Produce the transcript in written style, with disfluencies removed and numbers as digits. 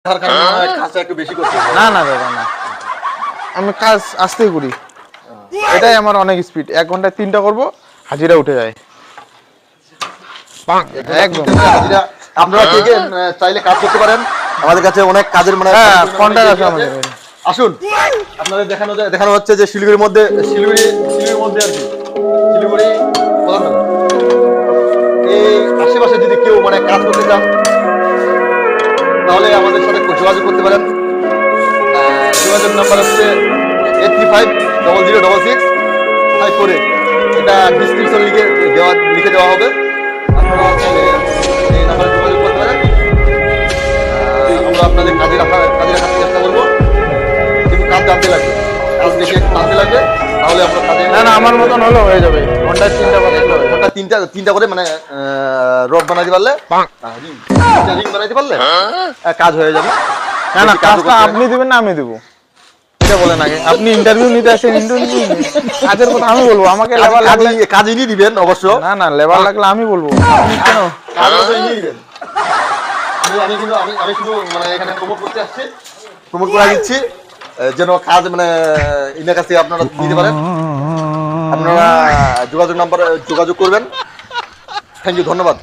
কাজটা একটু বেশি করতে হবে। না না দাদা না, আমি কাজ আস্তেই করি, এটাই আমার অনেক স্পিড। 1 ঘন্টায় 3টা করব, হাজিরা উঠে যায় একদম। হাজিরা আপনারা কে কে চাইলে কাজ করতে পারেন, আমাদের কাছে অনেক কাজের মানে হ্যাঁ কন্ট্রাক্ট আছে আমাদের। আসুন আপনাদের দেখানো হচ্ছে যে শিলিগুড়ির মধ্যে আর কি শিলিগুড়ি প্রধান এই আশেপাশে যদি কেউ মানে কাজ করতে চান তাহলে আমাদের সাথে যোগাযোগ করতে পারেন। যোগাযোগ নাম্বার হচ্ছে 8350066548। এটা ডিসক্রিপশন লিখে দেওয়া হবে, আপনারা এই নাম্বারে যোগাযোগ করতে পারেন। আমরা আপনাদের কাজে রাখার চেষ্টা করবো, কিন্তু কাজ জানতে লাগবে, কাজ দেখে জানতে লাগবে, তাহলে আমরা কাজে না না আমার মতন হলেও হয়ে যাবে, ঘন্টায় 3টা ঘন্টা তিনটা করে মানে রড বানাইতে পারলে, রিং বানাইতে পারলে কাজ হয়ে যাবে। না না কাজটা আপনি দিবেন না আমি দেবো, এটা বলেন আগে। আপনি ইন্টারভিউ নিতে আসেন, ইন্টারভিউ কাজের কথা আমি বলবো, আমাকে লেবার লাগলে কাজ ইনি দিবেন অবশ্য। না না লেবার লাগলে আমি বলবো, আপনি কেন? কাজ অবশ্য ইনি দিবেন। আমি শুধু মানে এখানে প্রমোট করতে আসছি, প্রমোট করে দিচ্ছি যেন কাজ মানে ইনার কাছ থেকে আপনারা দিতে পারেন। আপনারা যোগাযোগ করবেন। থ্যাংক ইউ, ধন্যবাদ।